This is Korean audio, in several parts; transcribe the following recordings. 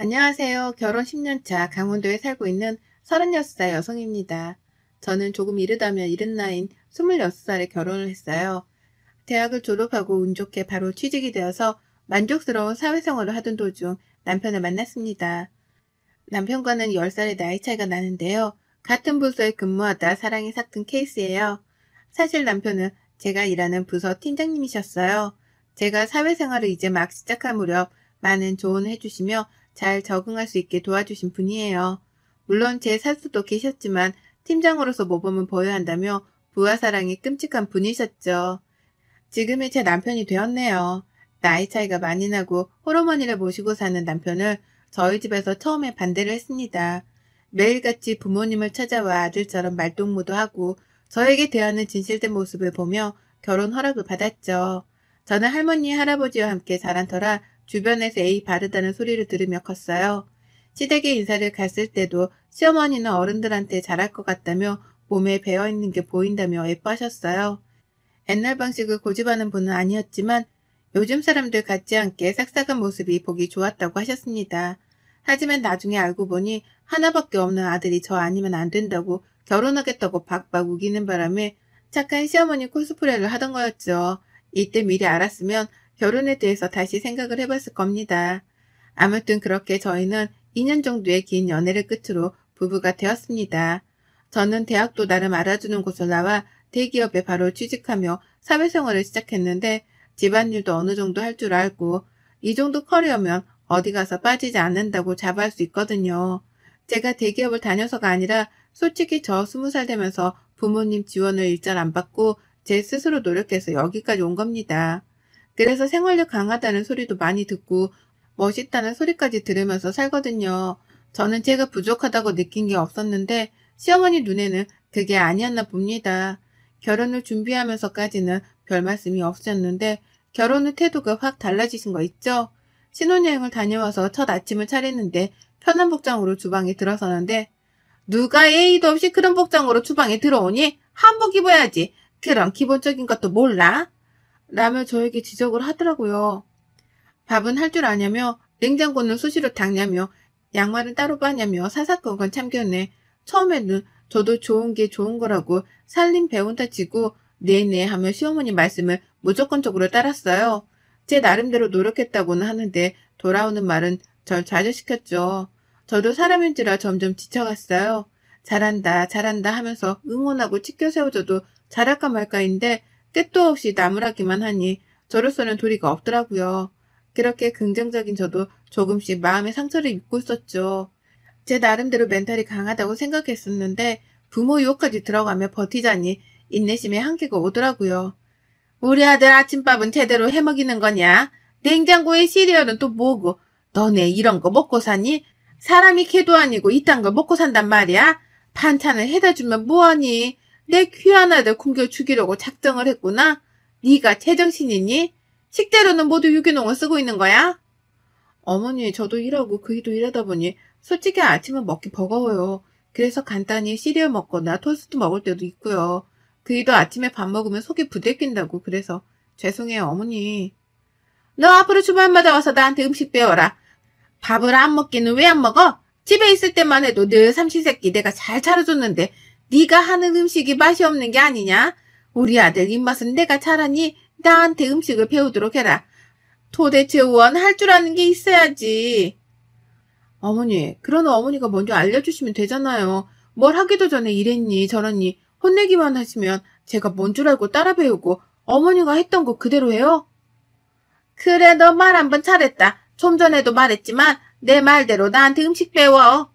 안녕하세요. 결혼 10년 차 강원도에 살고 있는 36살 여성입니다. 저는 조금 이르다면 이른 나이인 26살에 결혼을 했어요. 대학을 졸업하고 운 좋게 바로 취직이 되어서 만족스러운 사회생활을 하던 도중 남편을 만났습니다. 남편과는 10살의 나이 차이가 나는데요. 같은 부서에 근무하다 사랑이 삭힌 케이스예요. 사실 남편은 제가 일하는 부서 팀장님이셨어요. 제가 사회생활을 이제 막 시작할 무렵 많은 조언을 해주시며 잘 적응할 수 있게 도와주신 분이에요. 물론 제 사수도 계셨지만 팀장으로서 모범을 보여야 한다며 부하 사랑이 끔찍한 분이셨죠. 지금의 제 남편이 되었네요. 나이 차이가 많이 나고 호르몬이를 모시고 사는 남편을 저희 집에서 처음에 반대를 했습니다. 매일같이 부모님을 찾아와 아들처럼 말동무도 하고 저에게 대하는 진실된 모습을 보며 결혼 허락을 받았죠. 저는 할머니, 할아버지와 함께 자란 터라 주변에서 에이 바르다는 소리를 들으며 컸어요. 시댁에 인사를 갔을 때도 시어머니는 어른들한테 잘할 것 같다며 몸에 배어있는 게 보인다며 예뻐하셨어요. 옛날 방식을 고집하는 분은 아니었지만 요즘 사람들 같지 않게 싹싹한 모습이 보기 좋았다고 하셨습니다. 하지만 나중에 알고 보니 하나밖에 없는 아들이 저 아니면 안 된다고 결혼하겠다고 박박 우기는 바람에 착한 시어머니 코스프레를 하던 거였죠. 이때 미리 알았으면 결혼에 대해서 다시 생각을 해봤을 겁니다. 아무튼 그렇게 저희는 2년 정도의 긴 연애를 끝으로 부부가 되었습니다. 저는 대학도 나름 알아주는 곳을 나와 대기업에 바로 취직하며 사회생활을 시작했는데 집안일도 어느 정도 할 줄 알고 이 정도 커리어면 어디 가서 빠지지 않는다고 자부할 수 있거든요. 제가 대기업을 다녀서가 아니라 솔직히 저 20살 되면서 부모님 지원을 일절 안 받고 제 스스로 노력해서 여기까지 온 겁니다. 그래서 생활력 강하다는 소리도 많이 듣고 멋있다는 소리까지 들으면서 살거든요. 저는 제가 부족하다고 느낀 게 없었는데 시어머니 눈에는 그게 아니었나 봅니다. 결혼을 준비하면서까지는 별 말씀이 없으셨는데 결혼 후 태도가 확 달라지신 거 있죠? 신혼여행을 다녀와서 첫 아침을 차리는데 편한 복장으로 주방에 들어서는데 누가 예의도 없이 그런 복장으로 주방에 들어오니? 한복 입어야지. 그런 기본적인 것도 몰라? 라며 저에게 지적을 하더라고요. 밥은 할 줄 아냐며 냉장고는 수시로 닦냐며 양말은 따로 빠냐며 사사건건 참견해. 처음에는 저도 좋은 게 좋은 거라고 살림 배운다 치고 네네 하며 시어머니 말씀을 무조건적으로 따랐어요. 제 나름대로 노력했다고는 하는데 돌아오는 말은 절 좌절시켰죠. 저도 사람인지라 점점 지쳐갔어요. 잘한다 잘한다 하면서 응원하고 치켜 세워줘도 잘할까 말까인데 끝도 없이 나무라기만 하니 저로서는 도리가 없더라고요. 그렇게 긍정적인 저도 조금씩 마음의 상처를 입고 있었죠. 제 나름대로 멘탈이 강하다고 생각했었는데 부모 유혹까지 들어가며 버티자니 인내심의 한계가 오더라고요. 우리 아들 아침밥은 제대로 해먹이는 거냐? 냉장고에 시리얼은 또 뭐고? 너네 이런 거 먹고 사니? 사람이 개도 아니고 이딴 걸 먹고 산단 말이야? 반찬을 해다 주면 뭐하니? 내 귀한 아들 굶겨 죽이려고 작정을 했구나? 네가 제정신이니? 식재료는 모두 유기농을 쓰고 있는 거야? 어머니, 저도 일하고 그이도 일하다 보니 솔직히 아침은 먹기 버거워요. 그래서 간단히 시리얼 먹거나 토스트 먹을 때도 있고요. 그이도 아침에 밥 먹으면 속이 부대낀다고 그래서 죄송해요, 어머니. 너 앞으로 주말마다 와서 나한테 음식 배워라. 밥을 안 먹기는 왜 안 먹어? 집에 있을 때만 해도 늘 삼시세끼 내가 잘 차려줬는데 네가 하는 음식이 맛이 없는 게 아니냐? 우리 아들 입맛은 내가 잘하니 나한테 음식을 배우도록 해라. 도대체 원 할 줄 아는 게 있어야지. 어머니, 그런 어머니가 먼저 알려주시면 되잖아요. 뭘 하기도 전에 이랬니 저랬니 혼내기만 하시면 제가 뭔 줄 알고 따라 배우고 어머니가 했던 거 그대로 해요? 그래, 너 말 한 번 잘했다. 좀 전에도 말했지만 내 말대로 나한테 음식 배워.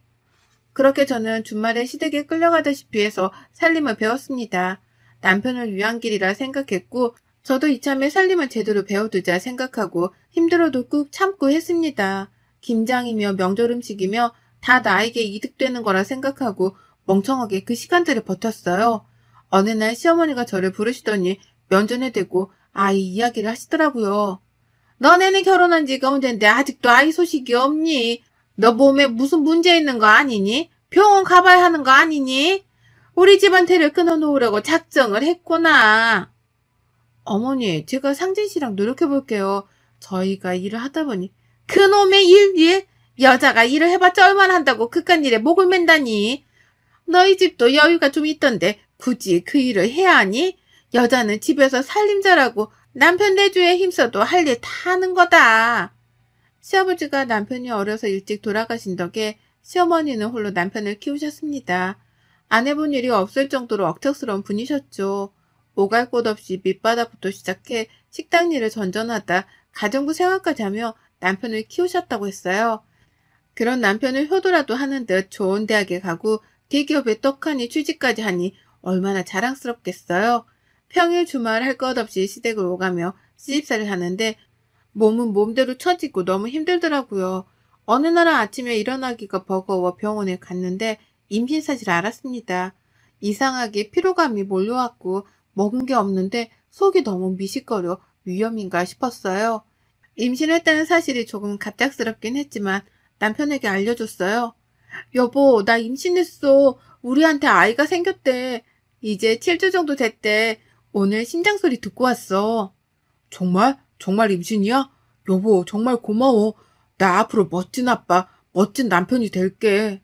그렇게 저는 주말에 시댁에 끌려가다시피 해서 살림을 배웠습니다. 남편을 위한 길이라 생각했고 저도 이참에 살림을 제대로 배워두자 생각하고 힘들어도 꾹 참고 했습니다. 김장이며 명절 음식이며 다 나에게 이득되는 거라 생각하고 멍청하게 그 시간들을 버텼어요. 어느 날 시어머니가 저를 부르시더니 면전에 대고 아이 이야기를 하시더라고요. 너네는 결혼한 지가 언젠데 아직도 아이 소식이 없니? 너 몸에 무슨 문제 있는 거 아니니? 병원 가봐야 하는 거 아니니? 우리 집안태를 끊어놓으려고 작정을 했구나. 어머니, 제가 상진 씨랑 노력해볼게요. 저희가 일을 하다 보니 그놈의 일, 예? 여자가 일을 해봤자 얼마나 한다고 그깟 일에 목을 맨다니. 너희 집도 여유가 좀 있던데 굳이 그 일을 해야 하니? 여자는 집에서 살림잘하고 남편 내조에 힘써도 할 일 다 하는 거다. 시아버지가 남편이 어려서 일찍 돌아가신 덕에 시어머니는 홀로 남편을 키우셨습니다. 안 해본 일이 없을 정도로 억척스러운 분이셨죠. 오갈 곳 없이 밑바닥부터 시작해 식당 일을 전전하다 가정부 생활까지 하며 남편을 키우셨다고 했어요. 그런 남편을 효도라도 하는 듯 좋은 대학에 가고 대기업에 떡하니 취직까지 하니 얼마나 자랑스럽겠어요. 평일 주말 할 것 없이 시댁을 오가며 시집살이를 하는데 몸은 몸대로 처지고 너무 힘들더라고요. 어느 날 아침에 일어나기가 버거워 병원에 갔는데 임신 사실을 알았습니다. 이상하게 피로감이 몰려왔고 먹은 게 없는데 속이 너무 미식거려 위험인가 싶었어요. 임신했다는 사실이 조금 갑작스럽긴 했지만 남편에게 알려줬어요. 여보, 나 임신했어. 우리한테 아이가 생겼대. 이제 7주 정도 됐대. 오늘 심장 소리 듣고 왔어. 정말? 정말 임신이야? 여보, 정말 고마워. 나 앞으로 멋진 아빠, 멋진 남편이 될게.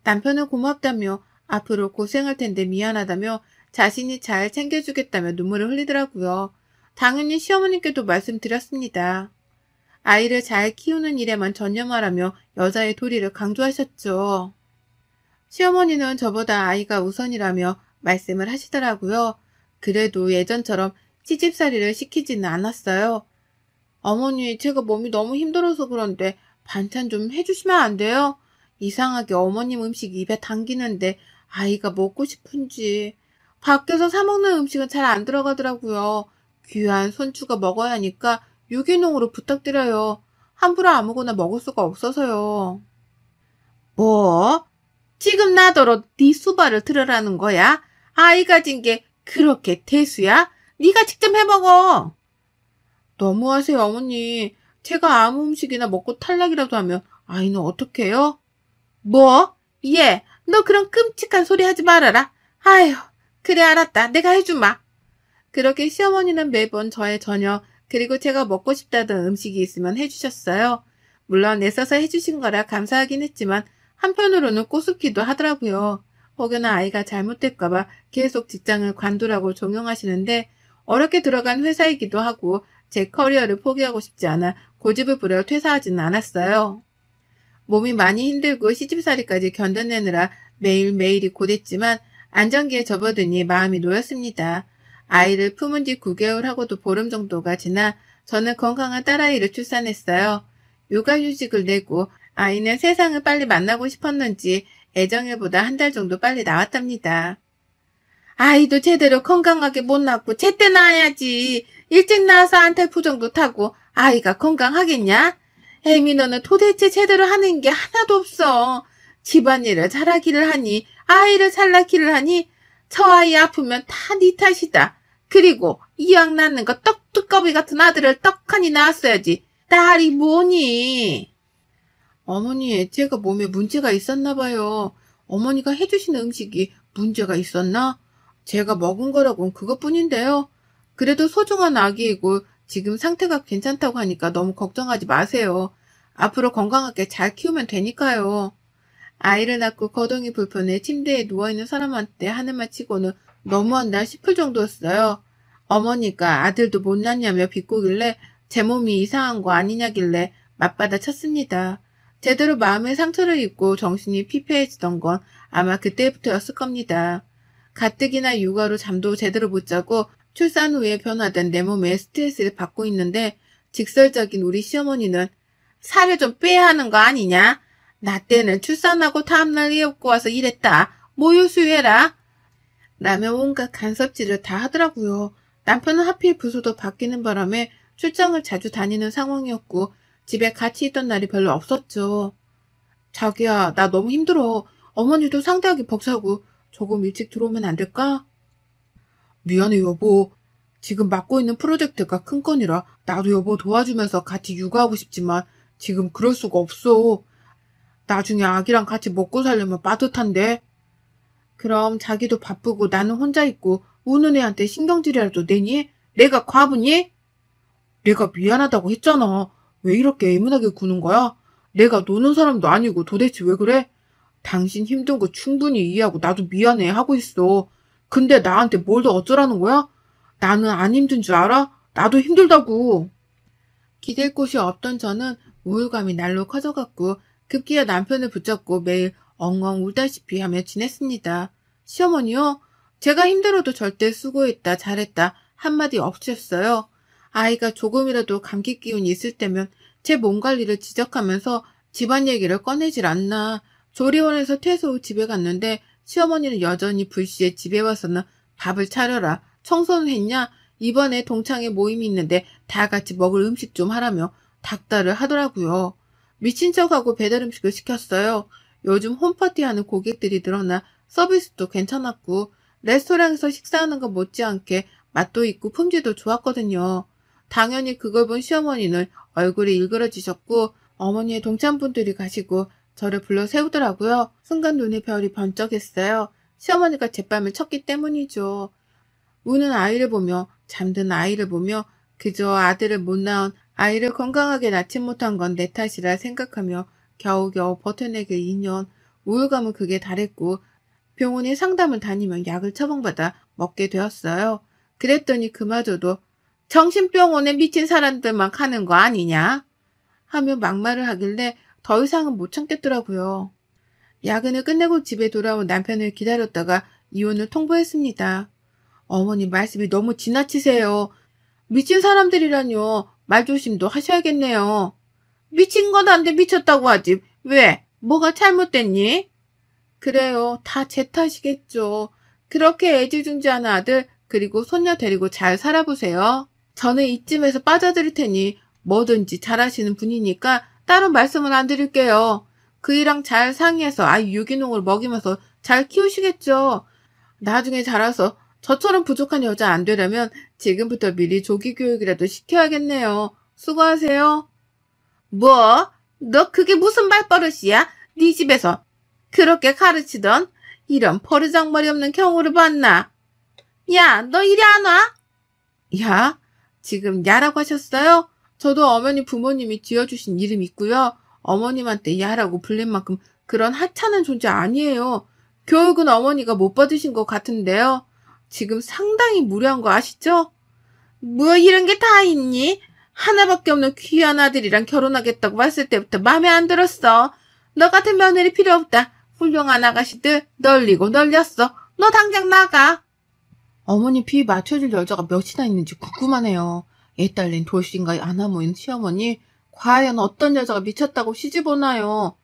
남편은 고맙다며 앞으로 고생할 텐데 미안하다며 자신이 잘 챙겨주겠다며 눈물을 흘리더라고요. 당연히 시어머님께도 말씀드렸습니다. 아이를 잘 키우는 일에만 전념하라며 여자의 도리를 강조하셨죠. 시어머니는 저보다 아이가 우선이라며 말씀을 하시더라고요. 그래도 예전처럼 시집살이를 시키지는 않았어요. 어머니, 제가 몸이 너무 힘들어서 그런데 반찬 좀 해주시면 안 돼요? 이상하게 어머님 음식 입에 당기는데 아이가 먹고 싶은지. 밖에서 사 먹는 음식은 잘 안 들어가더라고요. 귀한 손주가 먹어야 하니까 유기농으로 부탁드려요. 함부로 아무거나 먹을 수가 없어서요. 뭐? 지금 나더러 네 수발을 들으라는 거야? 아이 가진 게 그렇게 대수야? 네가 직접 해먹어. 너무하세요, 어머니. 제가 아무 음식이나 먹고 탈락이라도 하면 아이는 어떡해요? 뭐? 얘, 너 그런 끔찍한 소리 하지 말아라. 아휴, 그래 알았다. 내가 해주마. 그렇게 시어머니는 매번 저의 저녁 그리고 제가 먹고 싶다던 음식이 있으면 해주셨어요. 물론 애써서 해주신 거라 감사하긴 했지만 한편으로는 꼬숩기도 하더라고요. 혹여나 아이가 잘못될까봐 계속 직장을 관두라고 종용하시는데 어렵게 들어간 회사이기도 하고 제 커리어를 포기하고 싶지 않아 고집을 부려 퇴사하지는 않았어요. 몸이 많이 힘들고 시집살이까지 견뎌내느라 매일매일이 고됐지만 안정기에 접어드니 마음이 놓였습니다. 아이를 품은 지 9개월 하고도 보름 정도가 지나 저는 건강한 딸아이를 출산했어요. 육아휴직을 내고 아이는 세상을 빨리 만나고 싶었는지 애정일보다 한 달 정도 빨리 나왔답니다. 아이도 제대로 건강하게 못 낳고 제때 낳아야지. 일찍 낳아서 안탈 정도 타고 아이가 건강하겠냐? 애미 너는 도대체 제대로 하는 게 하나도 없어. 집안일을 잘하기를 하니 아이를 잘 낳기를 하니 저 아이 아프면 다 네 탓이다. 그리고 이왕 낳는 거 떡두꺼비 같은 아들을 떡하니 낳았어야지. 딸이 뭐니? 어머니, 제가 몸에 문제가 있었나 봐요. 어머니가 해주시는 음식이 문제가 있었나? 제가 먹은 거라곤 그것뿐인데요. 그래도 소중한 아기이고 지금 상태가 괜찮다고 하니까 너무 걱정하지 마세요. 앞으로 건강하게 잘 키우면 되니까요. 아이를 낳고 거동이 불편해 침대에 누워있는 사람한테 하는 말 치고는 너무한다 싶을 정도였어요. 어머니가 아들도 못 낳냐며 비꼬길래 제 몸이 이상한 거 아니냐길래 맞받아 쳤습니다. 제대로 마음의 상처를 입고 정신이 피폐해지던 건 아마 그때부터였을 겁니다. 가뜩이나 육아로 잠도 제대로 못 자고 출산 후에 변화된 내 몸에 스트레스를 받고 있는데 직설적인 우리 시어머니는 살을 좀 빼야 하는 거 아니냐? 나 때는 출산하고 다음날 애 업고 와서 일했다. 모유 수유해라. 라며 온갖 간섭질을 다 하더라고요. 남편은 하필 부서도 바뀌는 바람에 출장을 자주 다니는 상황이었고 집에 같이 있던 날이 별로 없었죠. 자기야, 나 너무 힘들어. 어머니도 상대하기 벅차고 조금 일찍 들어오면 안 될까? 미안해 여보. 지금 맡고 있는 프로젝트가 큰 건이라 나도 여보 도와주면서 같이 육아하고 싶지만 지금 그럴 수가 없어. 나중에 아기랑 같이 먹고 살려면 빠듯한데. 그럼 자기도 바쁘고 나는 혼자 있고 우는 애한테 신경질이라도 내니? 내가 과부니? 내가 미안하다고 했잖아. 왜 이렇게 애문하게 구는 거야? 내가 노는 사람도 아니고 도대체 왜 그래? 당신 힘든 거 충분히 이해하고 나도 미안해 하고 있어. 근데 나한테 뭘 더 어쩌라는 거야? 나는 안 힘든 줄 알아? 나도 힘들다고. 기댈 곳이 없던 저는 우울감이 날로 커져갔고 급기야 남편을 붙잡고 매일 엉엉 울다시피 하며 지냈습니다. 시어머니요? 제가 힘들어도 절대 수고했다, 잘했다 한마디 없으셨어요. 아이가 조금이라도 감기 기운이 있을 때면 제 몸 관리를 지적하면서 집안 얘기를 꺼내질 않나. 조리원에서 퇴소 후 집에 갔는데 시어머니는 여전히 불시에 집에 와서는 밥을 차려라, 청소는 했냐, 이번에 동창회 모임이 있는데 다 같이 먹을 음식 좀 하라며 닥달을 하더라고요. 미친 척하고 배달 음식을 시켰어요. 요즘 홈파티하는 고객들이 늘어나 서비스도 괜찮았고 레스토랑에서 식사하는 것 못지않게 맛도 있고 품질도 좋았거든요. 당연히 그걸 본 시어머니는 얼굴이 일그러지셨고 어머니의 동창분들이 가시고 저를 불러 세우더라고요. 순간 눈에 별이 번쩍했어요. 시어머니가 제 뺨을 쳤기 때문이죠. 우는 아이를 보며 잠든 아이를 보며 그저 아들을 못 낳은 아이를 건강하게 낳지 못한 건 내 탓이라 생각하며 겨우겨우 버텨내길 2년. 우울감은 극에 달했고 병원에 상담을 다니며 약을 처방받아 먹게 되었어요. 그랬더니 그마저도 정신병원에 미친 사람들만 가는 거 아니냐? 하며 막말을 하길래 더 이상은 못 참겠더라고요. 야근을 끝내고 집에 돌아온 남편을 기다렸다가 이혼을 통보했습니다. 어머니 말씀이 너무 지나치세요. 미친 사람들이라뇨. 말조심도 하셔야겠네요. 미친 건 안 돼 미쳤다고 하지. 왜? 뭐가 잘못됐니? 그래요. 다 제 탓이겠죠. 그렇게 애지중지하는 아들 그리고 손녀 데리고 잘 살아보세요. 저는 이쯤에서 빠져드릴 테니 뭐든지 잘하시는 분이니까 따로 말씀은 안 드릴게요. 그이랑 잘 상의해서 아이 유기농을 먹이면서 잘 키우시겠죠. 나중에 자라서 저처럼 부족한 여자 안 되려면 지금부터 미리 조기 교육이라도 시켜야겠네요. 수고하세요. 뭐? 너 그게 무슨 말버릇이야? 네 집에서 그렇게 가르치던 이런 버르장머리 없는 경우를 봤나? 야, 너 이리 안 와? 야? 지금 야라고 하셨어요? 저도 어머니 부모님이 지어주신 이름 있고요. 어머님한테 야라고 불릴 만큼 그런 하찮은 존재 아니에요. 교육은 어머니가 못 받으신 것 같은데요. 지금 상당히 무례한 거 아시죠? 뭐 이런 게 다 있니? 하나밖에 없는 귀한 아들이랑 결혼하겠다고 했을 때부터 마음에 안 들었어. 너 같은 며느리 필요 없다. 훌륭한 아가씨들 널리고 널렸어. 너 당장 나가. 어머니 비 맞춰줄 여자가 몇이나 있는지 궁금하네요. 애딸린 돌싱과 아나무인 시어머니, 과연 어떤 여자가 미쳤다고 시집오나요?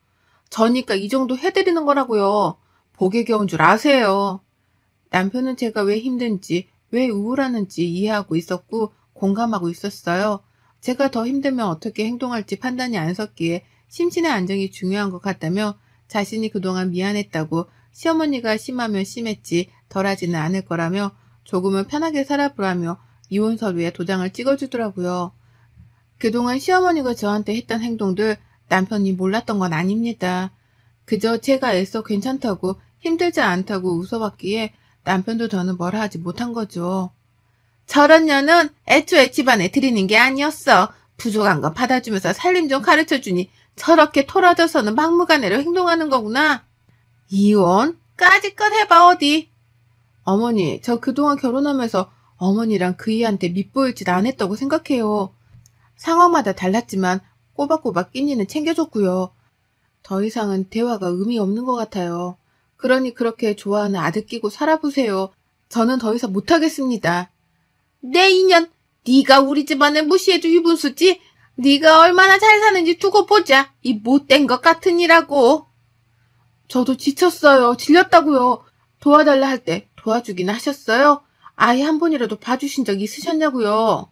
저니까 이 정도 해드리는 거라고요. 복에 겨운 줄 아세요. 남편은 제가 왜 힘든지, 왜 우울하는지 이해하고 있었고 공감하고 있었어요. 제가 더 힘들면 어떻게 행동할지 판단이 안 섰기에 심신의 안정이 중요한 것 같다며 자신이 그동안 미안했다고 시어머니가 심하면 심했지 덜하지는 않을 거라며 조금은 편하게 살아보라며 이혼 서류에 도장을 찍어주더라고요. 그동안 시어머니가 저한테 했던 행동들 남편이 몰랐던 건 아닙니다. 그저 제가 애써 괜찮다고 힘들지 않다고 웃어봤기에 남편도 저는 뭐라 하지 못한 거죠. 저런 년은 애초에 집안에 들이는 게 아니었어. 부족한 거 받아주면서 살림 좀 가르쳐주니 저렇게 토라져서는 막무가내로 행동하는 거구나. 이혼? 까짓것 해봐 어디. 어머니, 저 그동안 결혼하면서 어머니랑 그이한테 밉보일 짓 안 했다고 생각해요. 상황마다 달랐지만 꼬박꼬박 끼니는 챙겨줬고요. 더 이상은 대화가 의미 없는 것 같아요. 그러니 그렇게 좋아하는 아들 끼고 살아보세요. 저는 더 이상 못하겠습니다. 내 인연, 네가 우리 집안을 무시해도 유분수지? 네가 얼마나 잘 사는지 두고 보자. 이 못된 것 같으니라고. 저도 지쳤어요. 질렸다고요. 도와달라 할 때 도와주긴 하셨어요? 아이 한 번이라도 봐주신 적 있으셨냐고요.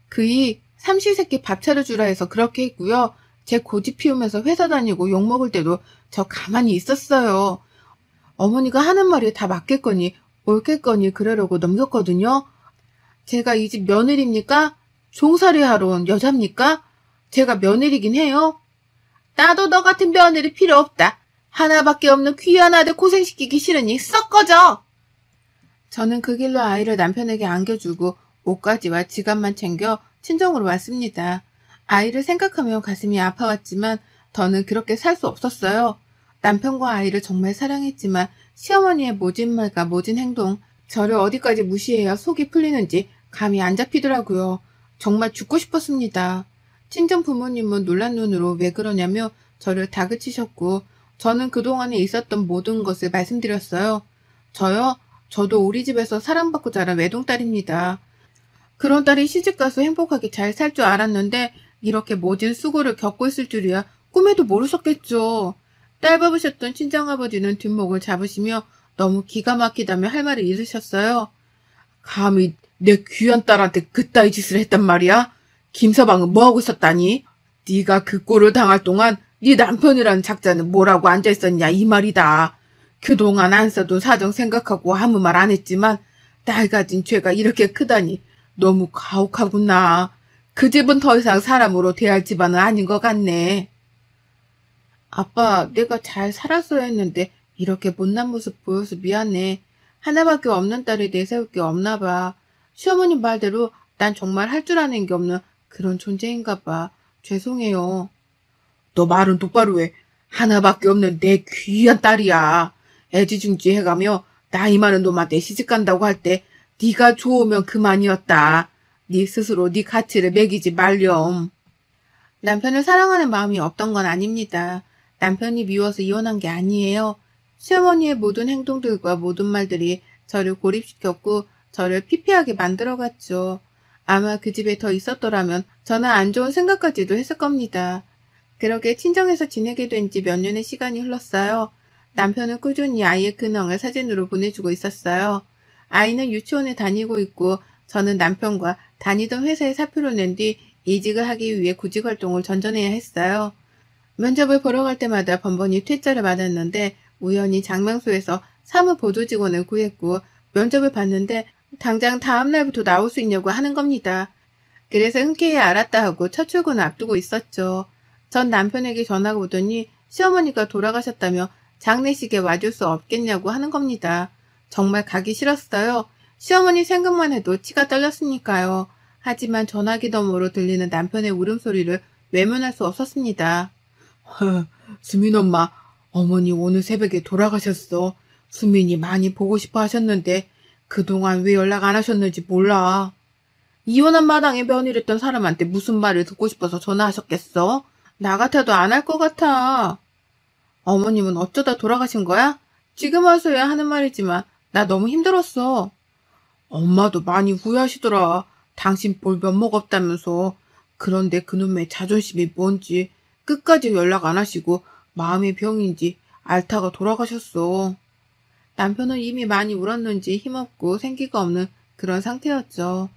그이 삼시세끼 밥 차려주라 해서 그렇게 했고요. 제 고집 피우면서 회사 다니고 욕먹을 때도 저 가만히 있었어요. 어머니가 하는 말이 다 맞겠거니 옳겠거니 그러려고 넘겼거든요. 제가 이 집 며느리입니까? 종살이 하러 온 여자입니까? 제가 며느리긴 해요. 나도 너 같은 며느리 필요 없다. 하나밖에 없는 귀한 아들 고생시키기 싫으니 썩 꺼져. 저는 그 길로 아이를 남편에게 안겨주고 옷가지와 지갑만 챙겨 친정으로 왔습니다. 아이를 생각하며 가슴이 아파왔지만 저는 그렇게 살 수 없었어요. 남편과 아이를 정말 사랑했지만 시어머니의 모진 말과 모진 행동, 저를 어디까지 무시해야 속이 풀리는지 감이 안 잡히더라고요. 정말 죽고 싶었습니다. 친정 부모님은 놀란 눈으로 왜 그러냐며 저를 다그치셨고, 저는 그동안에 있었던 모든 것을 말씀드렸어요. 저요? 저도 우리 집에서 사랑받고 자란 외동딸입니다. 그런 딸이 시집가서 행복하게 잘 살 줄 알았는데 이렇게 모진 수고를 겪고 있을 줄이야 꿈에도 모르셨겠죠. 딸 bab으셨던 친정아버지는 뒷목을 잡으시며 너무 기가 막히다며 할 말을 잃으셨어요. 감히 내 귀한 딸한테 그따위 짓을 했단 말이야? 김서방은 뭐하고 있었다니? 네가 그 꼴을 당할 동안 네 남편이라는 작자는 뭐라고 앉아있었냐 이 말이다. 그동안 안 써도 사정 생각하고 아무 말 안 했지만 딸 가진 죄가 이렇게 크다니 너무 가혹하구나. 그 집은 더 이상 사람으로 대할 집안은 아닌 것 같네. 아빠, 내가 잘 살았어야 했는데 이렇게 못난 모습 보여서 미안해. 하나밖에 없는 딸이 내세울 게 없나 봐. 시어머님 말대로 난 정말 할 줄 아는 게 없는 그런 존재인가 봐. 죄송해요. 너 말은 똑바로 해. 하나밖에 없는 내 귀한 딸이야. 애지중지 해가며 나이 많은 놈한테 시집간다고 할 때 네가 좋으면 그만이었다. 네 스스로 네 가치를 매기지 말렴. 남편을 사랑하는 마음이 없던 건 아닙니다. 남편이 미워서 이혼한 게 아니에요. 시어머니의 모든 행동들과 모든 말들이 저를 고립시켰고 저를 피폐하게 만들어갔죠. 아마 그 집에 더 있었더라면 저는 안 좋은 생각까지도 했을 겁니다. 그렇게 친정에서 지내게 된 지 몇 년의 시간이 흘렀어요. 남편은 꾸준히 아이의 근황을 사진으로 보내주고 있었어요. 아이는 유치원에 다니고 있고 저는 남편과 다니던 회사에 사표를 낸 뒤 이직을 하기 위해 구직 활동을 전전해야 했어요. 면접을 보러 갈 때마다 번번이 퇴짜를 맞았는데 우연히 장명소에서 사무보조 직원을 구했고 면접을 봤는데 당장 다음 날부터 나올 수 있냐고 하는 겁니다. 그래서 흔쾌히 알았다 하고 첫 출근을 앞두고 있었죠. 전 남편에게 전화가 오더니 시어머니가 돌아가셨다며 장례식에 와줄 수 없겠냐고 하는 겁니다. 정말 가기 싫었어요. 시어머니 생각만 해도 치가 떨렸으니까요. 하지만 전화기 너머로 들리는 남편의 울음소리를 외면할 수 없었습니다. 수민 엄마, 어머니 오늘 새벽에 돌아가셨어. 수민이 많이 보고 싶어 하셨는데 그동안 왜 연락 안 하셨는지 몰라. 이혼한 마당에 며느리했던 사람한테 무슨 말을 듣고 싶어서 전화하셨겠어? 나 같아도 안 할 것 같아. 어머님은 어쩌다 돌아가신 거야? 지금 와서야 하는 말이지만 나 너무 힘들었어. 엄마도 많이 후회하시더라. 당신 볼 면목 없다면서. 그런데 그놈의 자존심이 뭔지 끝까지 연락 안 하시고 마음의 병인지 앓다가 돌아가셨어. 남편은 이미 많이 울었는지 힘없고 생기가 없는 그런 상태였죠.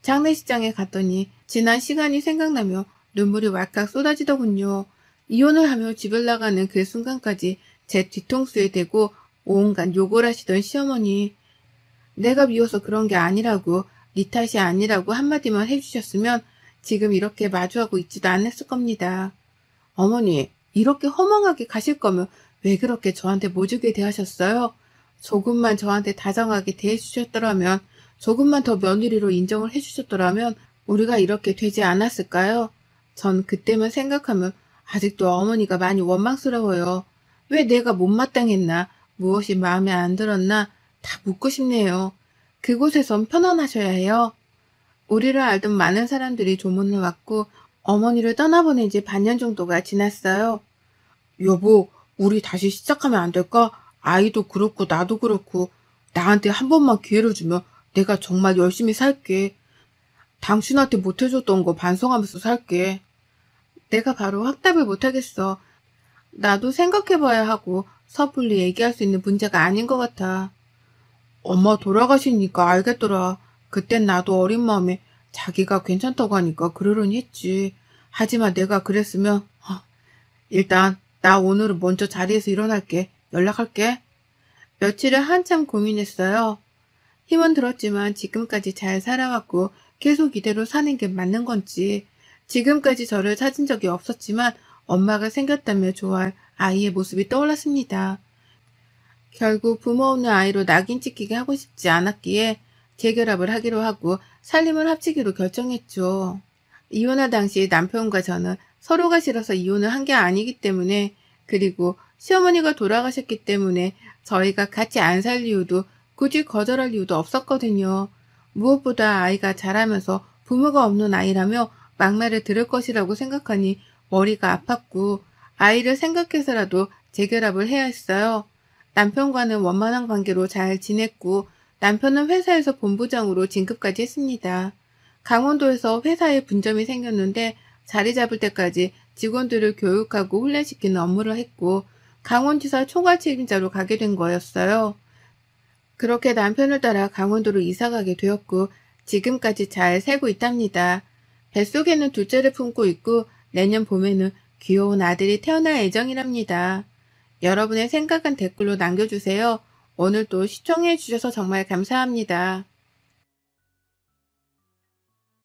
장례식장에 갔더니 지난 시간이 생각나며 눈물이 왈칵 쏟아지더군요. 이혼을 하며 집을 나가는 그 순간까지 제 뒤통수에 대고 온갖 욕을 하시던 시어머니. 내가 미워서 그런 게 아니라고, 네 탓이 아니라고 한마디만 해주셨으면 지금 이렇게 마주하고 있지도 않았을 겁니다. 어머니, 이렇게 허망하게 가실 거면 왜 그렇게 저한테 모질게 대하셨어요? 조금만 저한테 다정하게 대해주셨더라면, 조금만 더 며느리로 인정을 해주셨더라면 우리가 이렇게 되지 않았을까요? 전 그때만 생각하면 아직도 어머니가 많이 원망스러워요. 왜 내가 못마땅했나, 무엇이 마음에 안 들었나 다 묻고 싶네요. 그곳에선 편안하셔야 해요. 우리를 알던 많은 사람들이 조문을 왔고 어머니를 떠나보낸 지 반년 정도가 지났어요. 여보, 우리 다시 시작하면 안 될까? 아이도 그렇고 나도 그렇고 나한테 한 번만 기회를 주면 내가 정말 열심히 살게. 당신한테 못해줬던 거 반성하면서 살게. 내가 바로 확답을 못하겠어. 나도 생각해봐야 하고 섣불리 얘기할 수 있는 문제가 아닌 것 같아. 엄마 돌아가시니까 알겠더라. 그땐 나도 어린 마음에 자기가 괜찮다고 하니까 그러려니 했지. 하지만 내가 그랬으면 일단 나 오늘은 먼저 자리에서 일어날게. 연락할게. 며칠을 한참 고민했어요. 힘은 들었지만 지금까지 잘 살아왔고 계속 이대로 사는 게 맞는 건지, 지금까지 저를 찾은 적이 없었지만 엄마가 생겼다며 좋아할 아이의 모습이 떠올랐습니다. 결국 부모 없는 아이로 낙인 찍히게 하고 싶지 않았기에 재결합을 하기로 하고 살림을 합치기로 결정했죠. 이혼할 당시 남편과 저는 서로가 싫어서 이혼을 한 게 아니기 때문에, 그리고 시어머니가 돌아가셨기 때문에 저희가 같이 안 살 이유도, 굳이 거절할 이유도 없었거든요. 무엇보다 아이가 자라면서 부모가 없는 아이라며 막말을 들을 것이라고 생각하니 머리가 아팠고, 아이를 생각해서라도 재결합을 해야 했어요. 남편과는 원만한 관계로 잘 지냈고, 남편은 회사에서 본부장으로 진급까지 했습니다. 강원도에서 회사에 분점이 생겼는데 자리 잡을 때까지 직원들을 교육하고 훈련시키는 업무를 했고, 강원지사 총괄 책임자로 가게 된 거였어요. 그렇게 남편을 따라 강원도로 이사 가게 되었고, 지금까지 잘 살고 있답니다. 뱃속에는 둘째를 품고 있고, 내년 봄에는 귀여운 아들이 태어날 예정이랍니다. 여러분의 생각은 댓글로 남겨주세요. 오늘도 시청해 주셔서 정말 감사합니다.